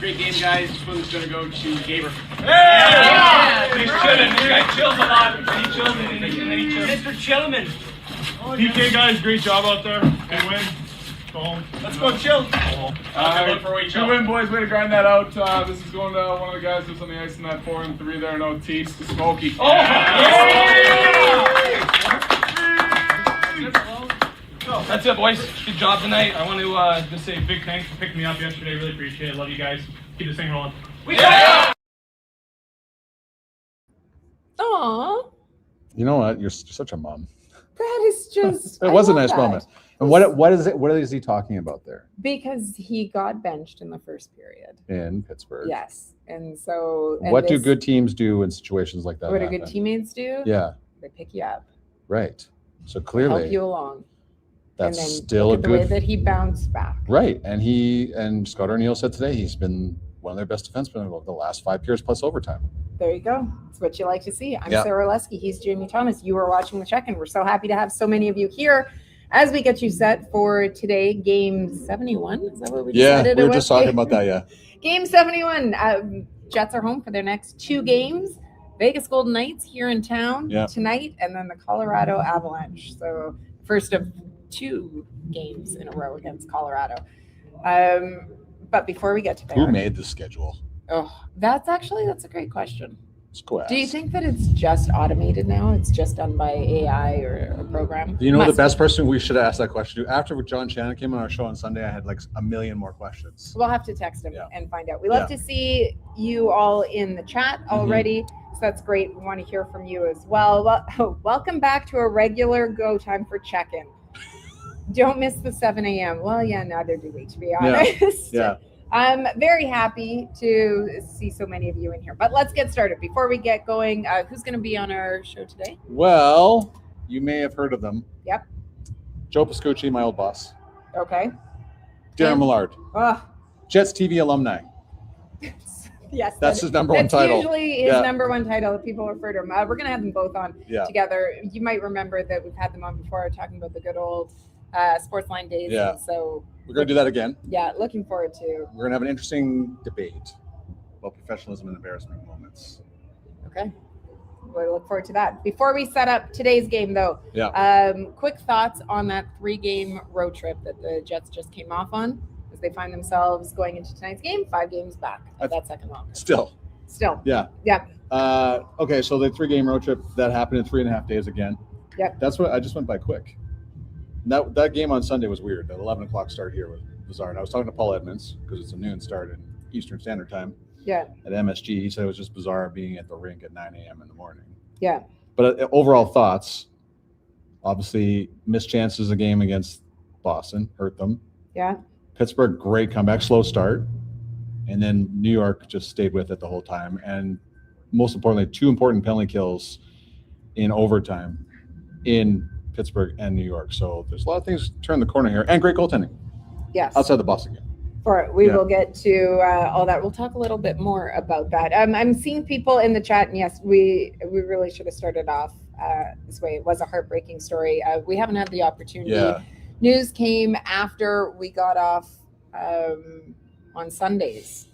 Great game, guys. This one's going to go to Gaber. Yeah! He's chilling. This guy chills a lot. And he chills and then he chills. Mr. Chillman. PK guys, great job out there. Good win. Go home. Let's go chill. Good win, boys. Way to grind that out. This is going to one of the guys who's on the ice in that 4 and 3 there. No tease to Smokey. Oh! Yeah! That's it, boys. Good job tonight. I want to just say big thanks for picking me up yesterday. Really appreciate it. Love you guys. Keep this thing rolling. Aww. You know what? You're such a mom. That is just. It was a nice moment. And what is it? What is he talking about there? Because he got benched in the first period. In Pittsburgh. Yes. And so. And what do good teams do in situations like that? What do good teammates do? Yeah. They pick you up. Right. So clearly. Help you along. That's and then still look a at good. The way that he bounced back. Right. And Scott Arniel said today he's been one of their best defensemen over the last 5 years plus overtime. There you go. That's what you like to see. I'm Yeah. Sarah Lesky. He's Jamie Thomas. You are watching The Check-In. We're so happy to have so many of you here as we get you set for today, Game 71. Is that what we decided? We were just talking about that, yeah. Game 71. Jets are home for their next 2 games. Vegas Golden Knights here in town tonight, and then the Colorado Avalanche. So first of 2 games in a row against Colorado. But before we get to there. Who made the schedule? Oh, that's a great question. Squash. Do you think that it's just automated now? It's just done by AI or a program? You know, the best person we should ask that question to? After John Shannon came on our show on Sunday, I had like a million more questions. We'll have to text him and find out. We love to see you all in the chat already. So that's great. We want to hear from you as well. Welcome back to a regular go time for check-in. Don't miss the 7 a.m. Well, yeah, neither do we, to be honest. Yeah. I'm very happy to see so many of you in here. But let's get started. Before we get going, who's going to be on our show today? Well, you may have heard of them. Yep. Joe Pascucci, my old boss. Okay. Daren Millard. Oh. Jets TV alumni. Yes. That's his number one title. That's usually his number one title that people refer to him. We're going to have them both on together. You might remember that we've had them on before talking about the good old Sportsline days. Yeah. And so we're going to do that again. Yeah, looking forward to. We're going to have an interesting debate about professionalism and embarrassment moments. Okay. We'll look forward to that. Before we set up today's game, though, quick thoughts on that 3-game road trip that the Jets just came off on as they find themselves going into tonight's game, 5 games back at that second long. Still. Yeah. Okay, so the 3-game road trip, that happened in 3.5 days again. Yep. That's what I just went by quick. That game on Sunday was weird. That 11 o'clock start here was bizarre. And I was talking to Paul Edmonds because it's a noon start in Eastern Standard Time. Yeah. At MSG, he said it was just bizarre being at the rink at 9 a.m. in the morning. Yeah. But overall thoughts, obviously missed chances a game against Boston, hurt them. Yeah. Pittsburgh, great comeback, slow start. And then New York just stayed with it the whole time. And most importantly, 2 important penalty kills in overtime in Pittsburgh and New York. So there's a lot of things to turn the corner here. And great goaltending. Yes. Outside the Boston game. We will get to all that. We'll talk a little bit more about that. I'm seeing people in the chat, and yes, we really should have started off this way. It was a heartbreaking story. We haven't had the opportunity. Yeah. News came after we got off on Sunday's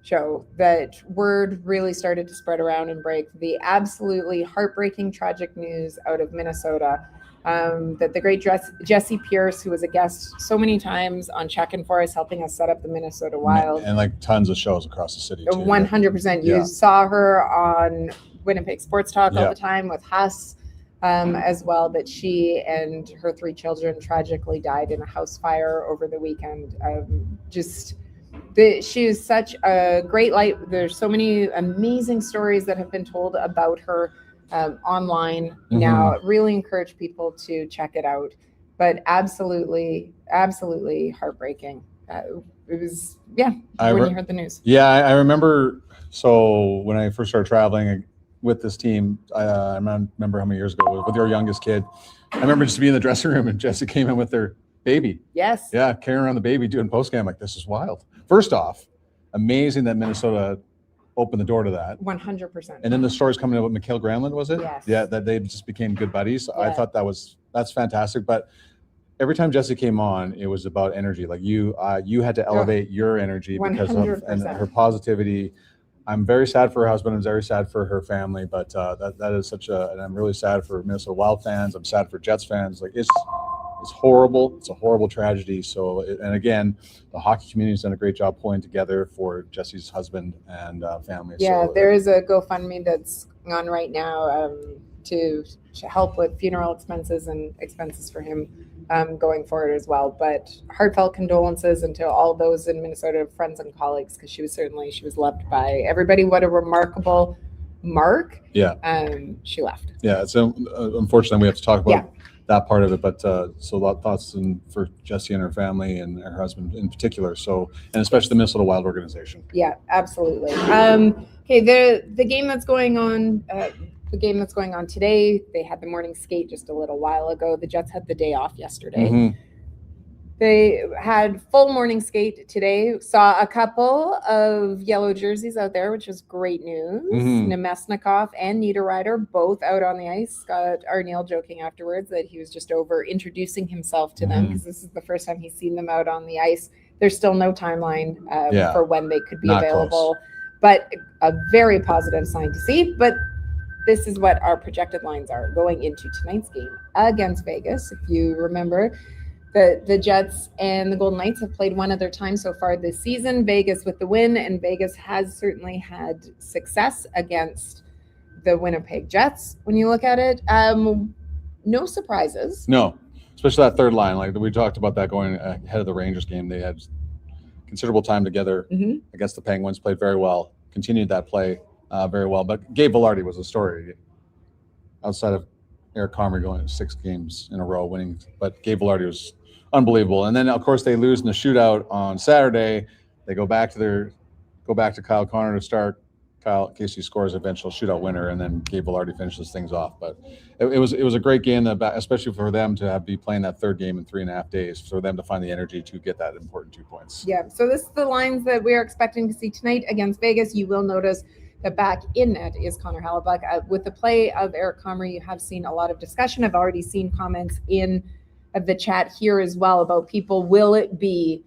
show that word really started to spread around and break. The absolutely heartbreaking, tragic news out of Minnesota. That the great Jesse Pierce, who was a guest so many times on Check-In for us, helping us set up the Minnesota Wild. And like tons of shows across the city, too. 100%. You saw her on Winnipeg Sports Talk all the time with Huss as well, that she and her 3 children tragically died in a house fire over the weekend. She is such a great light. There's so many amazing stories that have been told about her online now. Really encourage people to check it out, but absolutely heartbreaking. It was when you heard the news. I remember. So when I first started traveling with this team, I remember how many years ago with your youngest kid. I remember just being in the dressing room and Jesse came in with their baby. Yes. Yeah, carrying around the baby doing post game. Like, this is wild. First off, amazing that Minnesota opened the door to that. 100%. And then the stories coming out with Mikael Granlund, was it? Yes. Yeah, that they just became good buddies. Yeah. I thought that's fantastic. But every time Jessie came on, it was about energy. Like you had to elevate your energy because of and 100%. her positivity. I'm very sad for her husband. I'm very sad for her family, but that is and I'm really sad for Minnesota Wild fans. I'm sad for Jets fans. Like it's horrible. It's a horrible tragedy. So, and again, the hockey community has done a great job pulling together for Jessie's husband and family. Yeah, so, there is a GoFundMe that's on right now to help with funeral expenses and expenses for him going forward as well. But heartfelt condolences and to all those in Minnesota, friends and colleagues, because she was loved by everybody. What a remarkable mark. Yeah. She left. Yeah, it's unfortunately we have to talk about that part of it, but so a lot of thoughts for Jessie and her family and her husband in particular. So, and especially the Minnesota Wild organization. Yeah, absolutely. Okay, the game that's going on. The game that's going on today, they had the morning skate just a little while ago. The Jets had the day off yesterday. Mm-hmm. They had full morning skate today. Saw a couple of yellow jerseys out there, which is great news. Mm-hmm. Nemesnikov and Niederreiter both out on the ice. Scott Arniel joking afterwards that he was just over introducing himself to them because this is the first time he's seen them out on the ice. There's still no timeline for when they could be available, but a very positive sign to see. But this is what our projected lines are going into tonight's game against Vegas. If you remember, the Jets and the Golden Knights have played one other time so far this season. Vegas with the win, and Vegas has certainly had success against the Winnipeg Jets. When you look at it, no surprises. No, especially that third line. Like we talked about that going ahead of the Rangers game. They had considerable time together against the Penguins, played very well, continued that play very well. But Gabe Vilardi was a story outside of Eric Comrie going 6 games in a row winning. But Gabe Vilardi was unbelievable. And then, of course, they lose in the shootout on Saturday. They go back to Kyle Connor to start. Kyle Casey scores eventual shootout winner, and then Gabe Vilardi finishes things off. But it was a great game, especially for them to be playing that third game in 3.5 days, for them to find the energy to get that important 2 points. Yeah, so this is the lines that we are expecting to see tonight against Vegas. You will notice that back in net is Connor Hellebuyck. With the play of Eric Comrie, you have seen a lot of discussion. I've already seen comments in the chat here as well about people. Will it be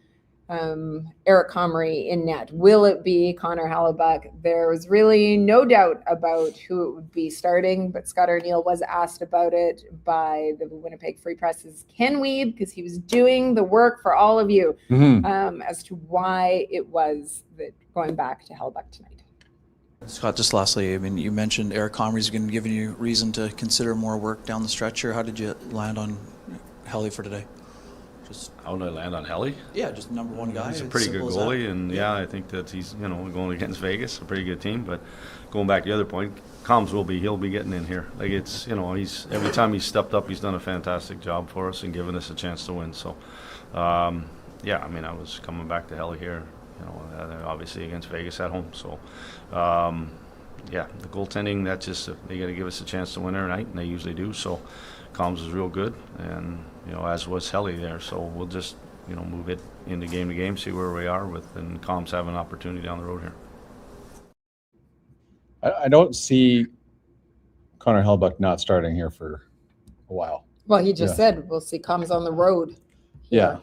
Eric Comrie in net? Will it be Connor Hellebuyck? There was really no doubt about who it would be starting, but Scott Arniel was asked about it by the Winnipeg Free Press's Ken Weeb, because he was doing the work for all of you as to why it was that going back to Hellebuyck tonight. Scott, just lastly, I mean, you mentioned Eric Comrie's going to give you reason to consider more work down the stretch here. How did you land on Helly for today? How did I land on Helly? Yeah, just number one guy. He's a pretty good goalie, and I think that he's going against Vegas, a pretty good team. But going back to the other point, he'll be getting in here. Like it's he's every time he's stepped up, he's done a fantastic job for us and given us a chance to win. So I was coming back to Helly here. Obviously against Vegas at home. So, the goaltending, that's just, they got to give us a chance to win every night, and they usually do. So, Combs was real good, and, as was Helly there. So, we'll just, move it into game to game, see where we are and Combs have an opportunity down the road here. I don't see Connor Hellebuyck not starting here for a while. Well, he just said we'll see Combs on the road. Yeah.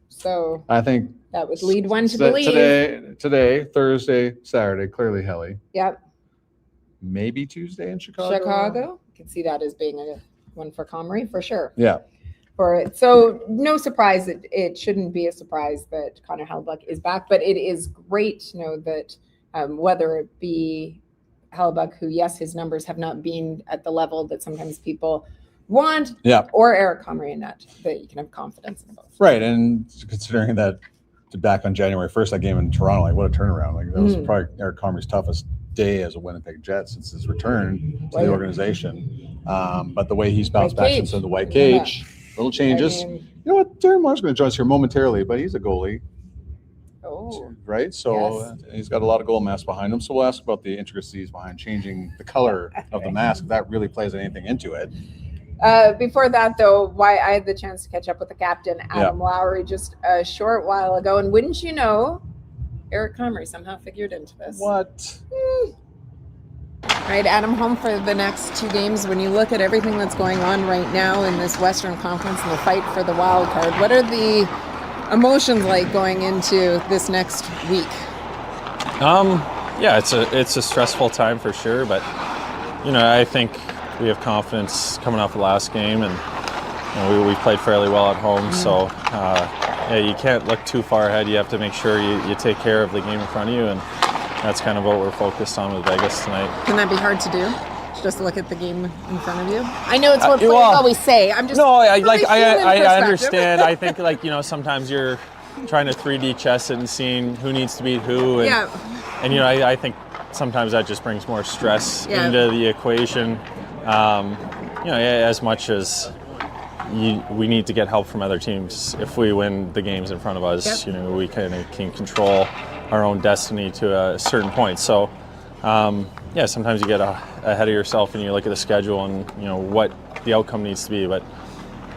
So I think that would lead one to believe. Today, Thursday, Saturday, clearly Helly. Yep. Maybe Tuesday in Chicago. You can see that as being a one for Comrie for sure. Yeah. So no surprise that it shouldn't be a surprise that Connor Hellebuyck is back, but it is great to know that whether it be Hellebuyck, who, yes, his numbers have not been at the level that sometimes people want, or Eric Comrie in net, that you can have confidence in both. Right, and considering that back on January 1st, that game in Toronto, like what a turnaround. Like that was probably Eric Comrie's toughest day as a Winnipeg Jet since his return to the organization. But the way he's bounced back since the white cage, little changes. You know what? Daren Millard's going to join us here momentarily, but he's a goalie. Right? So he's got a lot of goal mass behind him. So we'll ask about the intricacies behind changing the color of the mask, if that really plays anything into it. Before that, though, why I had the chance to catch up with the captain, Adam Lowry, just a short while ago. And wouldn't you know, Eric Comrie somehow figured into this. What? Right, Adam, home for the next 2 games. When you look at everything that's going on right now in this Western Conference and the fight for the wild card, what are the emotions like going into this next week? Yeah, it's a stressful time for sure, but I think we have confidence coming off the last game, and we played fairly well at home. So you can't look too far ahead. You have to make sure you take care of the game in front of you, and that's kind of what we're focused on with Vegas tonight. Can that be hard to do? Just look at the game in front of you? I know it's what players always say. I'm just I understand. I think sometimes you're trying to 3D chess it and seeing who needs to beat who, and I think sometimes that just brings more stress into the equation. As much as we need to get help from other teams. If we win the games in front of us, we kind of can control our own destiny to a certain point. So, sometimes you get ahead of yourself and you look at the schedule and what the outcome needs to be. But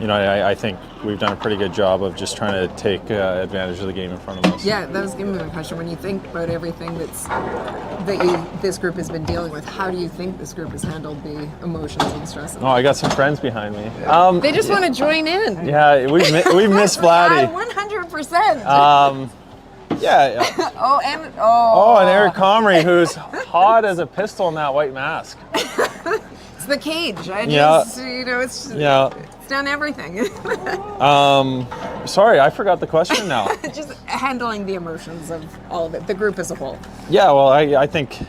I think we've done a pretty good job of just trying to take advantage of the game in front of us. Yeah, that was giving me a question. When you think about everything this group has been dealing with, how do you think this group has handled the emotions and stress? Oh, I got some friends behind me. They just want to join in. Yeah, we've missed Vladdy. 100%. Yeah. and Eric Comrie, who's hot as a pistol in that white mask. It's the cage. It's done everything. Sorry, I forgot the question now. Just handling the emotions of all of it, the group as a whole. Yeah, well, I think,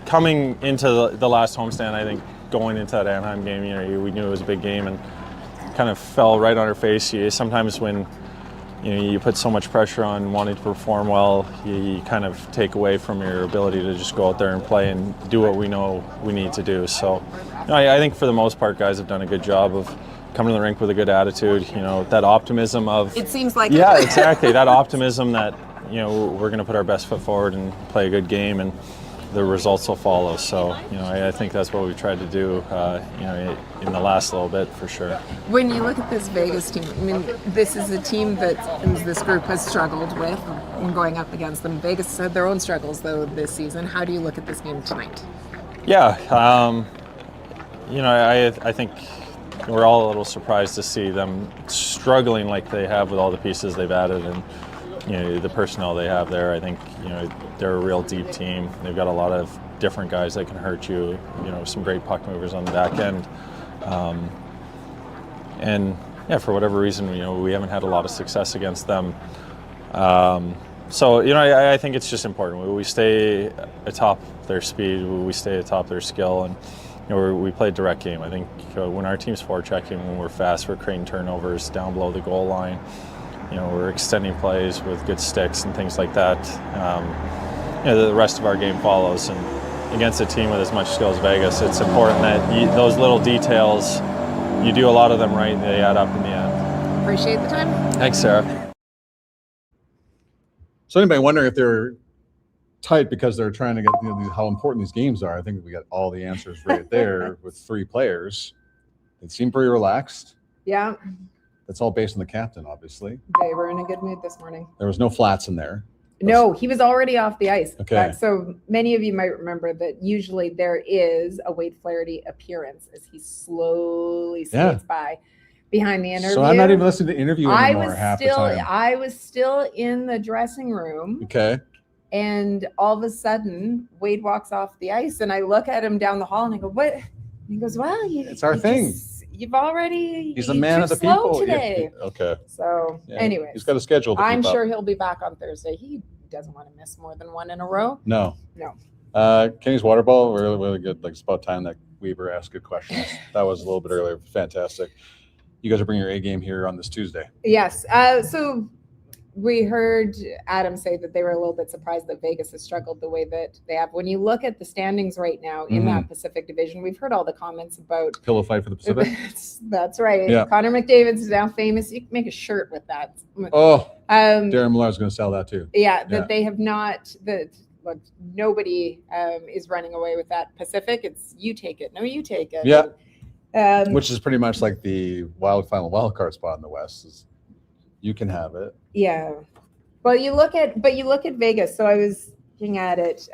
coming into the last homestand, I think going into that Anaheim game, we knew it was a big game and kind of fell right on our face. Sometimes when you put so much pressure on wanting to perform well, you kind of take away from your ability to just go out there and play and do what we know we need to do. So I think for the most part, guys have done a good job of coming to the rink with a good attitude, that optimism of... It seems like... Yeah, exactly. That optimism that, we're going to put our best foot forward and play a good game and the results will follow. So, I think that's what we tried to do, in the last little bit for sure. When you look at this Vegas team, this is a team that this group has struggled with in going up against them. Vegas had their own struggles, though, this season. How do you look at this game tonight? Yeah, I think we're all a little surprised to see them struggling like they have with all the pieces they've added and the personnel they have there. I think they're a real deep team. They've got a lot of different guys that can hurt you. Some great puck movers on the back end. For whatever reason, we haven't had a lot of success against them. So I think it's just important. We stay atop their speed. We stay atop their skill, and we play a direct game. I think when our team's forechecking, when we're fast, we're creating turnovers down below the goal line. We're extending plays with good sticks and things like that. The rest of our game follows. And against a team with as much skill as Vegas, it's important that those little details, you do a lot of them right, and they add up in the end. Appreciate the time. Thanks, Sarah. So anybody wondering if they're tight because they're trying to get how important these games are? I think we got all the answers right there with 3 players. They seem pretty relaxed. Yeah. That's all based on the captain, obviously. They were in a good mood this morning. There was no flats in there. No, he was already off the ice. Okay. So many of you might remember that usually there is a Wade Flaherty appearance as he slowly skates by behind the interview. So I'm not even listening to the interview anymore half the time. I was still in the dressing room. Okay. And all of a sudden, Wade walks off the ice, and I look at him down the hall, and I go, "What?" And he goes, "Well, it's our thing. He's a man of the people today." Yeah. Okay. So, anyways, he's got a schedule to I'm keep sure up. he'll be back on Thursday. He doesn't want to miss more than one in a row. No. Kenny's water ball, really, really good. Like, it's about time that Weaver asked good questions. That was a little bit earlier. Fantastic. You guys are bringing your A game here on this Tuesday. Yes. So we heard Adam say that they were a little bit surprised that Vegas has struggled the way that they have. When you look at the standings right now in that Pacific Division, we've heard all the comments about pillow fight for the Pacific. That's right. Yeah. Connor McDavid's now famous. You can make a shirt with that. Oh, Daren Millard is going to sell that too. Yeah, that they have not. Nobody is running away with that Pacific. It's you take it. No, you take it. Yeah. Which is pretty much like the final wild card spot in the West. Is you can have it. Yeah. Well, you look at Vegas. So I was looking at it.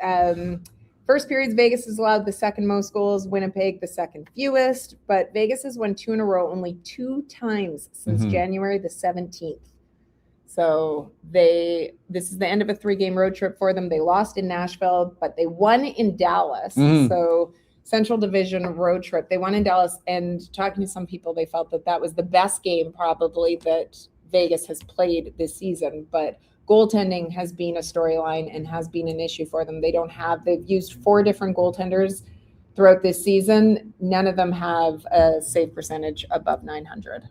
First periods, Vegas has allowed the second most goals, Winnipeg the second fewest, but Vegas has won 2 in a row only 2 times since January the 17th. So this is the end of a 3-game road trip for them. They lost in Nashville, but they won in Dallas. So Central Division road trip. They won in Dallas, and talking to some people, they felt that was the best game probably that Vegas has played this season. But goaltending has been a storyline and has been an issue for them. They've used 4 different goaltenders throughout this season. None of them have a save percentage above 900.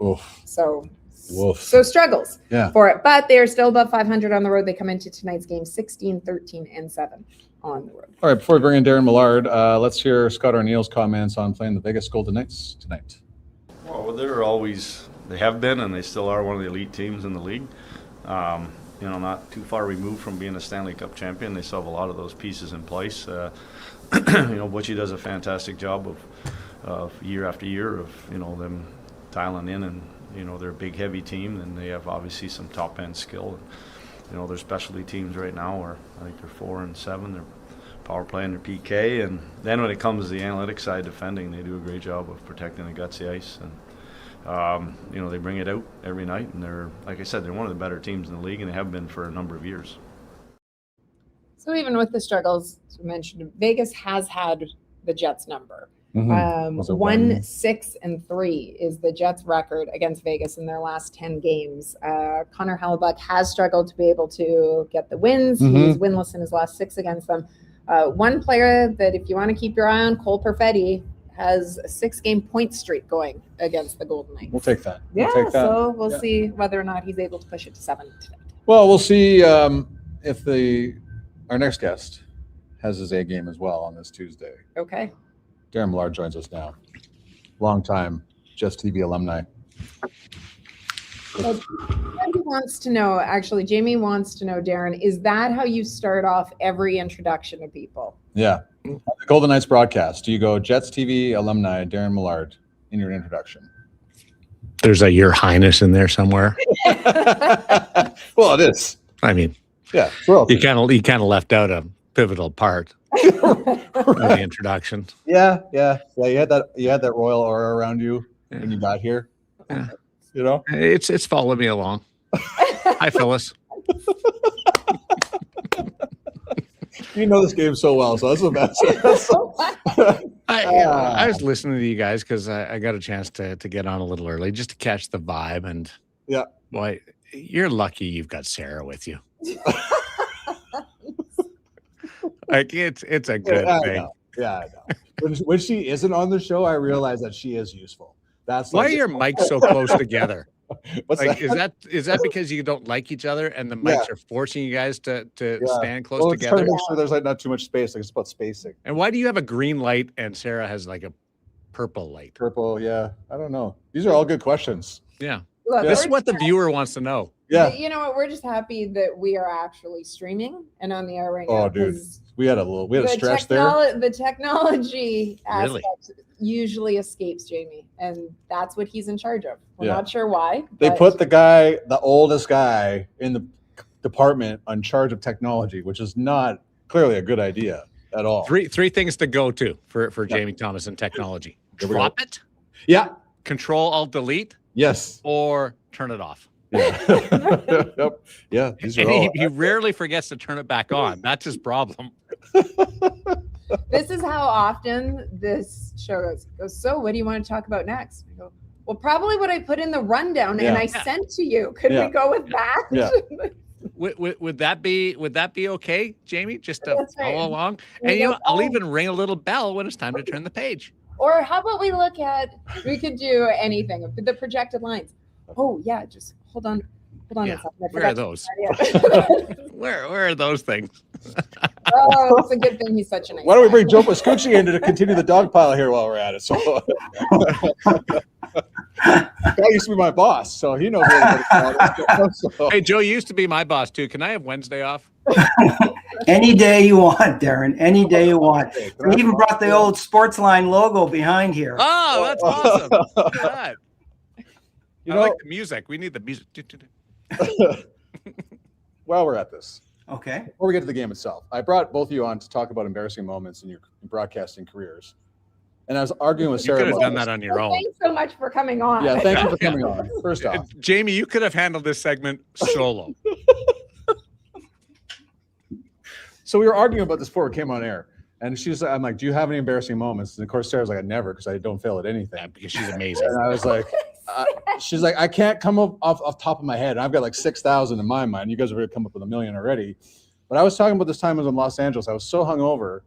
Oof. So Woof. struggles for it, but they're still above 500 on the road. They come into tonight's game 16, 13, and 7 on the road. All right, before we bring in Daren Millard, let's hear Scott O'Neill's comments on playing the Vegas Golden Knights tonight. Well, they have been, and they still are one of the elite teams in the league. Not too far removed from being a Stanley Cup champion. They still have a lot of those pieces in place. Butchie does a fantastic job of year after year of, them dialing in, and, they're a big, heavy team, and they have obviously some top-end skill. Their specialty teams right now are, I think they're 4 and 7. They're power play and their PK. And then when it comes to the analytics side defending, they do a great job of protecting the gutsy ice. And, they bring it out every night. And they're, like I said, they're one of the better teams in the league, and they have been for a number of years. So even with the struggles you mentioned, Vegas has had the Jets number. 1, 6, and 3 is the Jets record against Vegas in their last 10 games. Connor Hellebuck has struggled to be able to get the wins. He's winless in his last 6 against them. One player that, if you want to keep your eye on, Cole Perfetti, has a 6-game point streak going against the Golden Knights. We'll take that. So we'll see whether or not he's able to push it to 7 tonight. Well, we'll see if our next guest has his A game as well on this Tuesday. Okay. Daren Millard joins us now. Long time Just TV alumni. Jamie wants to know, Daren, is that how you start off every introduction to people? Yeah. The Golden Knights broadcast. Do you go Jets TV alumni Daren Millard in your introduction? There's a Your Highness in there somewhere. Well, it is. I mean, yeah. Well, you kind of left out a pivotal part of the introduction. Yeah. You had that royal aura around you when you got here. Yeah. It's following me along. Hi, Phyllis. You know this game so well, so that's the best. I was listening to you guys because I got a chance to get on a little early just to catch the vibe, and boy, you're lucky you've got Sarah with you. Like it's a good thing. I know. When she isn't on the show, I realize that she is useful. That's why are your mics so close together? What's that? Is that because you don't like each other and the mics are forcing you guys to stand close together? Trying to make sure there's not too much space. Like, it's about spacing. And why do you have a green light and Sarah has like a purple light? Purple, yeah. I don't know. These are all good questions. Yeah. Look, this is what the viewer wants to know. Yeah. You know what? We're just happy that we are actually streaming and on the air right now. Oh, dude. We had a stretch there. The technology aspect usually escapes Jamie, and that's what he's in charge of. We're not sure why. They put the oldest guy in the department on charge of technology, which is not clearly a good idea at all. Three things to go to for Jamie Thomas in technology. Drop it. Yeah. Control Alt Delete. Yes. Or turn it off. Yeah. Yep. Yeah. These are all. He rarely forgets to turn it back on. That's his problem. This is how often this show goes. He goes, so what do you want to talk about next? I go, well, probably what I put in the rundown and I sent to you. Could we go with that? Yeah. Would that be okay, Jamie? Just to follow along? And I'll even ring a little bell when it's time to turn the page. Or how about we could do anything. The projected lines. Oh yeah, just hold on a second. Where are those? Where are those things? Oh, it's a good thing he's such a nice Why don't we bring Joe Pascucci in to continue the dog pile here while we're at it? So That used to be my boss, so he knows what about it. Hey, Joe used to be my boss too. Can I have Wednesday off? Any day you want, Daren. Any day you want. We even brought the old Sportsline logo behind here. Oh, that's awesome. Look at that. I like the music. We need the music. While we're at this, Okay. Before we get to the game itself, I brought both of you on to talk about embarrassing moments in your broadcasting careers. And I was arguing with Sarah. You could have done that on your own. Thanks so much for coming on. Yeah, thank you for coming on. First off, Jamie, you could have handled this segment solo. So we were arguing about this before it came on air. And I'm like, do you have any embarrassing moments? And of course, Sarah's like, I never, because I don't fail at anything. Yeah, because she's amazing. And I was like, she's like, I can't come up off top of my head. I've got like 6,000 in my mind. You guys are going to come up with 1 million already. But I was talking about this time I was in Los Angeles. I was so hungover.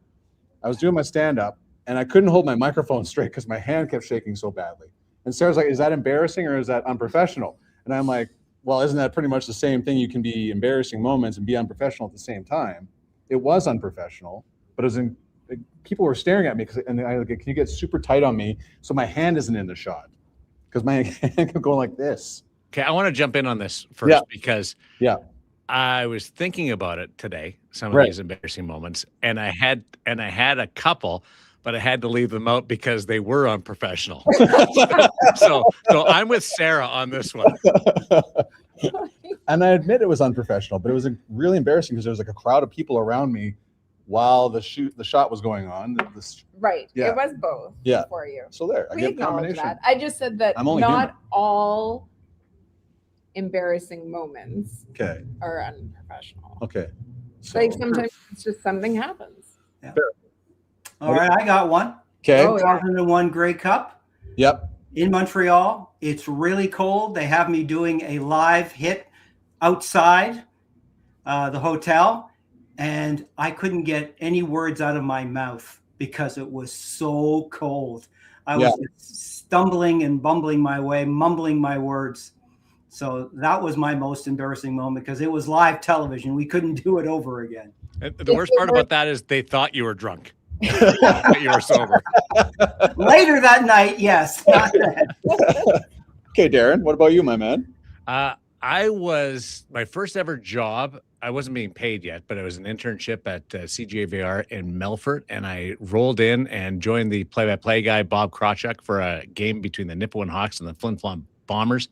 I was doing my stand-up, and I couldn't hold my microphone straight because my hand kept shaking so badly. And Sarah's like, is that embarrassing or is that unprofessional? And I'm like, well, isn't that pretty much the same thing? You can be embarrassing moments and be unprofessional at the same time. It was unprofessional, but it was people were staring at me and I like, can you get super tight on me so my hand isn't in the shot? Because my hand kept going like this. Okay, I want to jump in on this first because I was thinking about it today, some of these embarrassing moments, and I had a couple, but I had to leave them out because they were unprofessional. so I'm with Sarah on this one. And I admit it was unprofessional, but it was really embarrassing because there was like a crowd of people around me while the shot was going on. Right. It was both for you. So there, We acknowledge that. I just said that not all embarrassing moments are unprofessional. Okay. So, like sometimes it's just something happens. Yeah. All right, I got one. Okay. 2001 Grey Cup. Yep. In Montreal. It's really cold. They have me doing a live hit outside the hotel, and I couldn't get any words out of my mouth because it was so cold. I was stumbling and bumbling my way, mumbling my words. So that was my most embarrassing moment because it was live television. We couldn't do it over again. And the worst part about that is they thought you were drunk. You were sober. Later that night, yes. Not then. Okay, Daren, what about you, my man? I was my first ever job. I wasn't being paid yet, but it was an internship at CGAVR in Melfort, and I rolled in and joined the play-by-play guy, Bob Krawchuk, for a game between the Nipawin Hawks and the Flin Flon Bombers.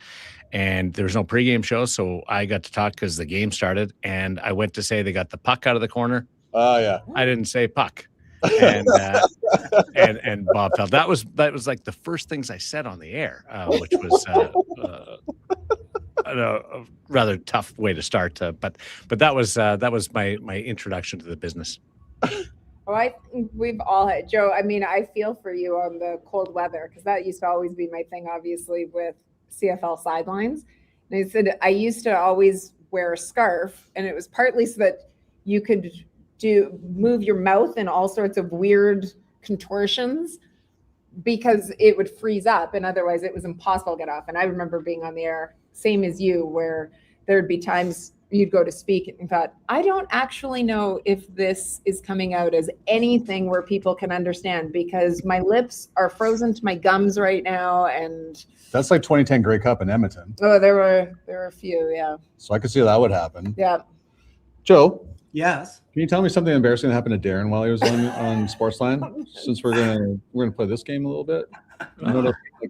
And there was no pregame show, so I got to talk because the game started, and I went to say they got the puck out of the corner. Oh, yeah. I didn't say puck. And and Bob felt that was like the first things I said on the air, which was a rather tough way to start. But that was my introduction to the business. Oh, we've all had, Joe. I mean, I feel for you on the cold weather because that used to always be my thing, obviously, with CFL sidelines. And I said I used to always wear a scarf, and it was partly so that you could move your mouth in all sorts of weird contortions because it would freeze up, and otherwise it was impossible to get off. And I remember being on the air, same as you, where there'd be times you'd go to speak and thought, I don't actually know if this is coming out as anything where people can understand because my lips are frozen to my gums right now. And that's like 2010 Grey Cup in Edmonton. Oh, there were a few, yeah. So I could see that would happen. Yeah. Joe. Yes. Can you tell me something embarrassing that happened to Daren while he was on Sportsline? Since we're gonna play this game a little bit.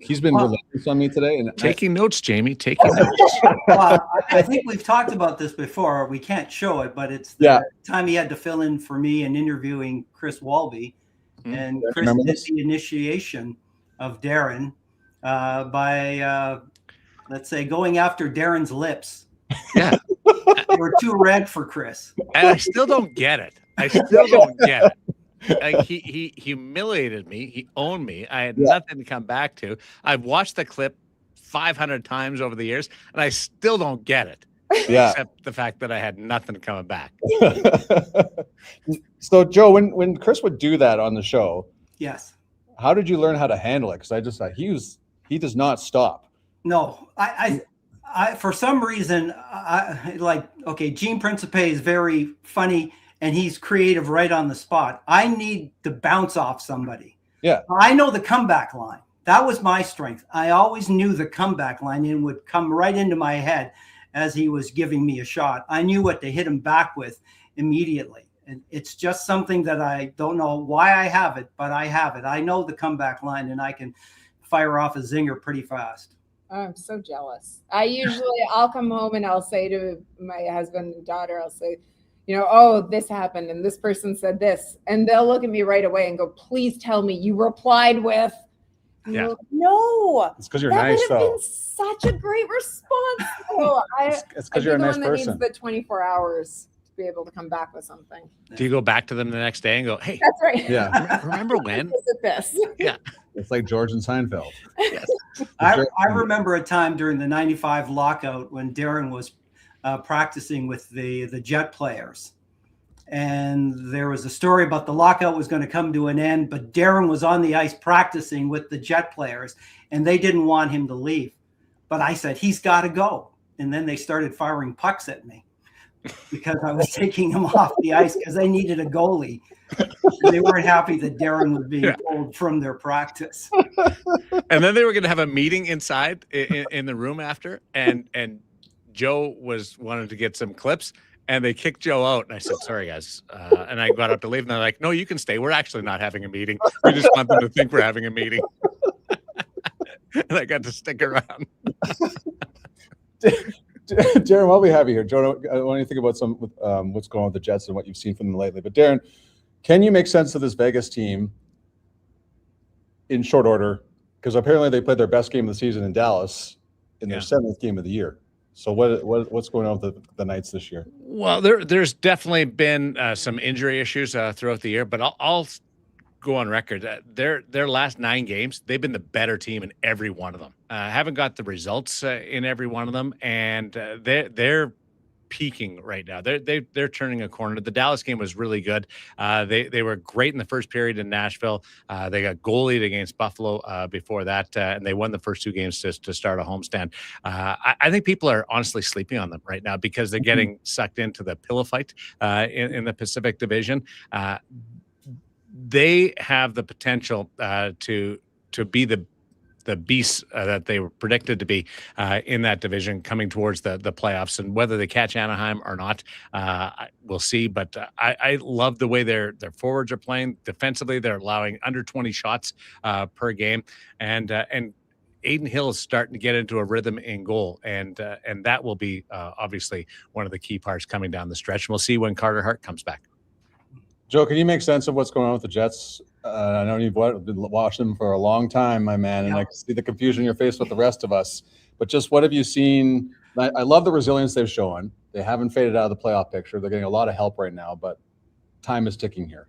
He's been relentless on me today, and taking notes, Jamie. Taking notes. Well, I think we've talked about this before. We can't show it, but it's the time he had to fill in for me and interviewing Chris Walby, and Chris did the initiation of Daren by let's say going after Daren's lips. Yeah. They were too red for Chris. And I still don't get it. Like he humiliated me. He owned me. I had nothing to come back to. I've watched the clip 500 times over the years, and I still don't get it. Yeah. Except the fact that I had nothing coming back. So, Joe, when Chris would do that on the show, yes, how did you learn how to handle it? Because I just thought he does not stop. No, I for some reason, Gene Principe is very funny and he's creative right on the spot. I need to bounce off somebody. Yeah. I know the comeback line. That was my strength. I always knew the comeback line and would come right into my head as he was giving me a shot. I knew what to hit him back with immediately. And it's just something that I don't know why I have it, but I have it. I know the comeback line and I can fire off a zinger pretty fast. Oh, I'm so jealous. I'll come home and I'll say to my husband and daughter, I'll say, oh, this happened and this person said this, and they'll look at me right away and go, please tell me you replied with, Yeah. no. It's because you're that nice, would have though. been such a great response. So It's because you're a the nice one that person. needs the 24 hours to be able to come back with something. Do you go back to them the next day and go, hey, That's right. Yeah. remember when? Is it this? Yeah. It's like George and Seinfeld. Yes. I remember a time during the 95 lockout when Daren was practicing with the Jet players. And there was a story about the lockout was going to come to an end, but Daren was on the ice practicing with the Jet players, and they didn't want him to leave. But I said, he's got to go. And then they started firing pucks at me because I was taking him off the ice because they needed a goalie. And they weren't happy that Daren was being pulled from their practice. And then they were going to have a meeting inside in the room after, and Joe wanted to get some clips, and they kicked Joe out. And I said, sorry, guys. And I got up to leave, and they're like, no, you can stay. We're actually not having a meeting. We just want them to think we're having a meeting. And I got to stick around. Daren, while we have you here, Joe, I want you to think about what's going on with the Jets and what you've seen from them lately. But Daren, can you make sense of this Vegas team in short order? Because apparently they played their best game of the season in Dallas in their 7th game of the year. So what's going on with the Knights this year? Well, there's definitely been some injury issues throughout the year, but I'll go on record. Their last 9 games, they've been the better team in every one of them. Haven't got the results in every one of them, and they're peaking right now. They're turning a corner. The Dallas game was really good. They were great in the first period in Nashville. They got goalied against Buffalo before that, and they won the first 2 games to start a homestand. I think people are honestly sleeping on them right now because they're getting sucked into the pillow fight in the Pacific Division. They have the potential to be the beasts that they were predicted to be in that division coming towards the playoffs, and whether they catch Anaheim or not, we'll see. But I love the way their forwards are playing. Defensively, they're allowing under 20 shots per game, and Aiden Hill is starting to get into a rhythm in goal, and that will be obviously one of the key parts coming down the stretch. And we'll see when Carter Hart comes back. Joe, can you make sense of what's going on with the Jets? I know you've been watching them for a long time, my man, and I can see the confusion in your face with the rest of us. But just what have you seen? I love the resilience they've shown. They haven't faded out of the playoff picture. They're getting a lot of help right now, but time is ticking here.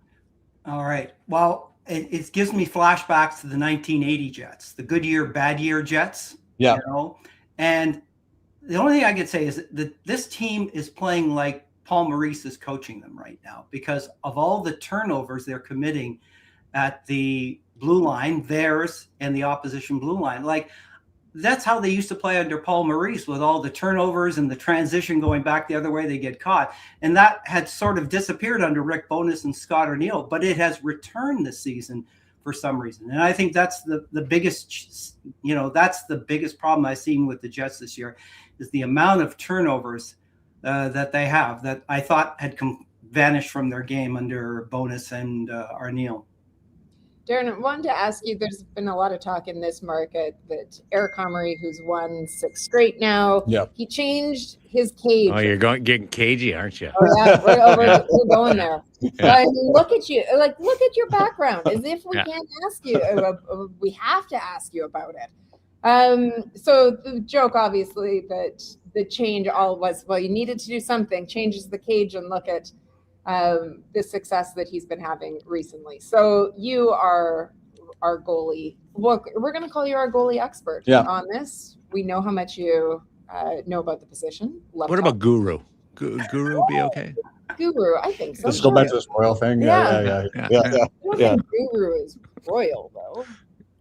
All right. Well, it gives me flashbacks to the 1980 Jets, the good year, bad year Jets. Yeah. You know? And the only thing I could say is that this team is playing like Paul Maurice is coaching them right now because of all the turnovers they're committing at the blue line, theirs and the opposition blue line. Like, that's how they used to play under Paul Maurice, with all the turnovers and the transition going back the other way, they get caught. And that had sort of disappeared under Rick Bowness and Scott O'Neill, but it has returned this season for some reason. And I think that's the biggest, that's the biggest problem I've seen with the Jets this year, is the amount of turnovers that they have that I thought had vanished from their game under Bowness and O'Neill. Daren, I wanted to ask you, there's been a lot of talk in this market that Eric Comrie, who's won 6 straight now, he changed his cage. Oh, you're getting cagey, aren't you? Oh, yeah, we're going there. But look at you, look at your background, as if we can't ask you, we have to ask you about it. So the joke, obviously, that the change all was, well, you needed to do something, changes the cage, and look at the success that he's been having recently. So you are our goalie. Look, we're going to call you our goalie expert on this. We know how much you know about the position. What about Guru? Guru be okay? Guru, I think so. Let's go back to this royal thing. Yeah. I don't think Guru is royal, though.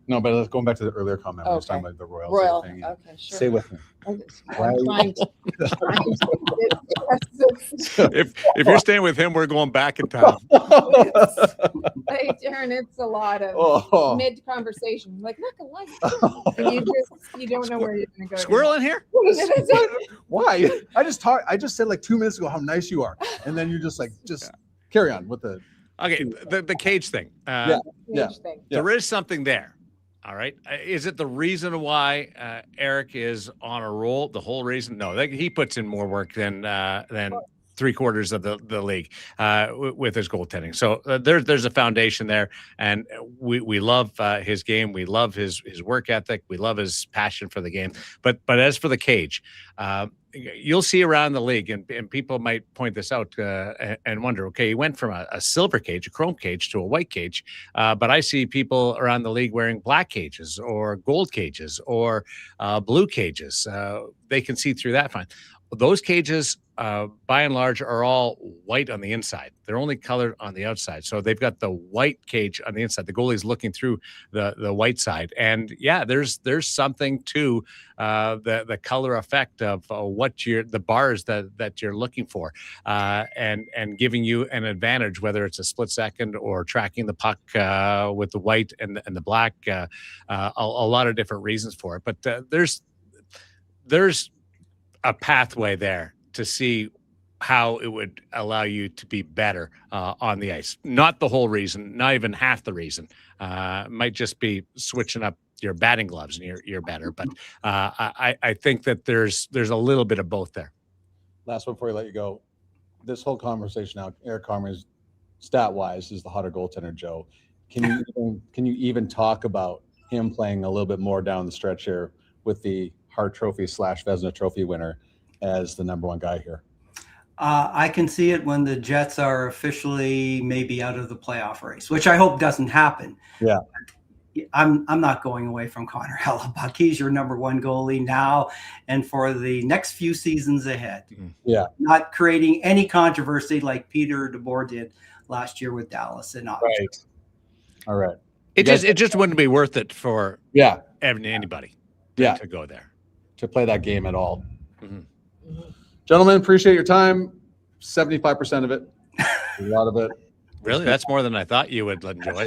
No, but let's going back to the earlier comment. I was talking about the royal thing. Okay, sure. Stay with me. If you're staying with him, we're going back in time. Hey, Daren, it's a lot of mid-conversation. Like, look, a light. You don't know where you're going to go. Squirrel in here? Why? I just said like 2 minutes ago how nice you are, and then you're just carry on with the. Okay, the cage thing. There is something there. All right. Is it the reason why Eric is on a roll? The whole reason? No, he puts in more work than 3/4 of the league with his goaltending. So there's a foundation there, and we love his game. We love his work ethic. We love his passion for the game. But as for the cage, you'll see around the league, and people might point this out and wonder, okay, he went from a silver cage, a chrome cage, to a white cage, but I see people around the league wearing black cages or gold cages or blue cages. They can see through that fine. Those cages, by and large, are all white on the inside. They're only colored on the outside. So they've got the white cage on the inside. The goalie's looking through the white side. And yeah, there's something to the color effect of the bars that you're looking for, and giving you an advantage, whether it's a split second or tracking the puck with the white and the black. A lot of different reasons for it. But there's a pathway there to see how it would allow you to be better on the ice. Not the whole reason, not even half the reason. Might just be switching up your batting gloves and you're better. But I think that there's a little bit of both there. Last one before we let you go. This whole conversation now, Eric Comrie's stat-wise is the hotter goaltender, Joe. Can you even talk about him playing a little bit more down the stretch here with the Hart Trophy / Vezina Trophy winner as the number one guy here? I can see it when the Jets are officially maybe out of the playoff race, which I hope doesn't happen. Yeah. I'm not going away from Connor Hellebuck. He's your number one goalie now and for the next few seasons ahead. Yeah. Not creating any controversy like Peter DeBoer did last year with Dallas and Ottawa. Right. All right. It just wouldn't be worth it for anybody to go there. To play that game at all. Gentlemen, appreciate your time. 75% of it. A lot of it. Really? That's more than I thought you would enjoy.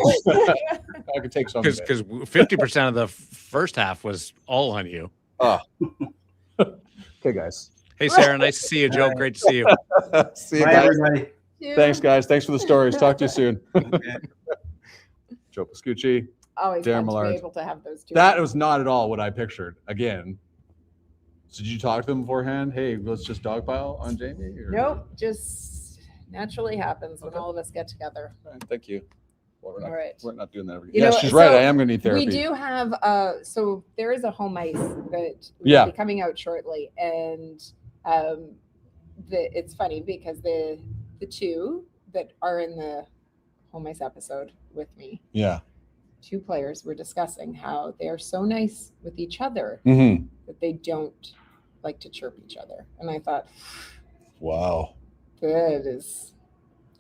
I could take some. Because 50% of the first half was all on you. Oh. Okay, guys. Hey, Sarah. Nice to see you, Joe. Great to see you. See you, guys. Everybody. Thanks, guys. Thanks for the stories. Talk to you soon. Joe Pascucci. Always Daren fun Millard. to be able to have those two. That was not at all what I pictured. Again. So did you talk to them beforehand? Hey, let's just dogpile on Jamie? Or? Nope, just naturally happens when all of us get together. Right, thank you. Well, we're not doing that every You know, she's right. I am going to need therapy. We do have, so there is a home ice that will be coming out shortly. And it's funny because the two that are in the home ice episode with me, two players were discussing how they are so nice with each other that they don't like to chirp each other. And I thought, wow, that is,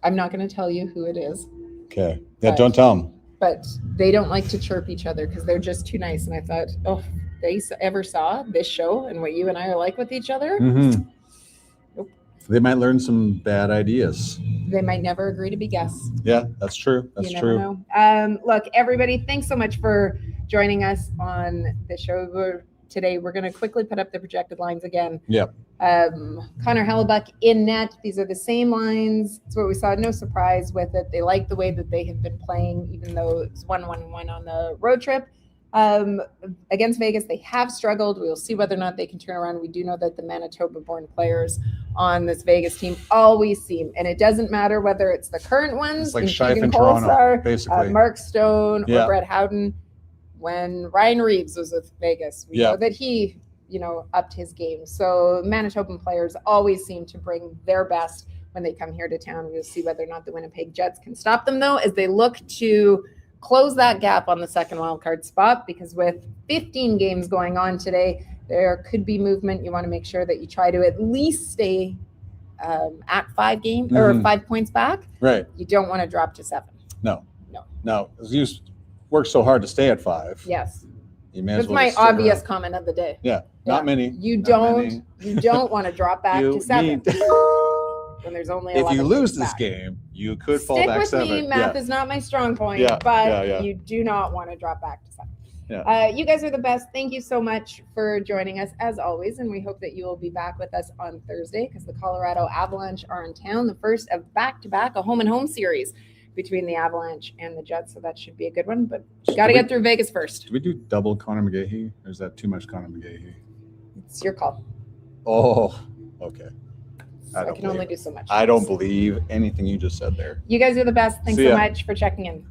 I'm not going to tell you who it is. Okay. Yeah, don't tell them. But they don't like to chirp each other because they're just too nice. And I thought, oh, they ever saw this show and what you and I are like with each other? Nope. They might learn some bad ideas. They might never agree to be guests. Yeah, that's true. That's you true. Never know. Look, everybody, thanks so much for joining us on the show today. We're going to quickly put up the projected lines again. Yep. Connor Hellebuck in net. These are the same lines. It's what we saw. No surprise with it. They like the way that they have been playing, even though it's 1-1-1 on the road trip. Against Vegas, they have struggled. We will see whether or not they can turn around. We do know that the Manitoba-born players on this Vegas team always seem, and it doesn't matter whether it's the current ones, it's like Scheif in Toronto, basically. Mark Stone or Brett Howden. When Ryan Reeves was with Vegas, we know that he, upped his game. So Manitoban players always seem to bring their best when they come here to town. We'll see whether or not the Winnipeg Jets can stop them, though, as they look to close that gap on the second wildcard spot, because with 15 games going on today, there could be movement. You want to make sure that you try to at least stay at 5 games or 5 points back. Right. You don't want to drop to 7. No. You worked so hard to stay at 5. Yes. You may That's as well my obvious comment of the day. Yeah. Not many. You don't want to drop back to 7. When there's only 11 if you lose back. this game, you could fall back 7. Stick with me. Math is not my strong point, but you do not want to drop back to 7. Yeah. You guys are the best. Thank you so much for joining us as always, and we hope that you will be back with us on Thursday because the Colorado Avalanche are in town, the first of back-to-back, a home-and-home series between the Avalanche and the Jets, so that should be a good one, but got to get through Vegas first. Do we do double Connor McGahey, or is that too much Connor McGahey? It's your call. Oh, okay. I can only do so much. I don't believe anything you just said there. You guys are the best. Thanks See so ya. much for checking in.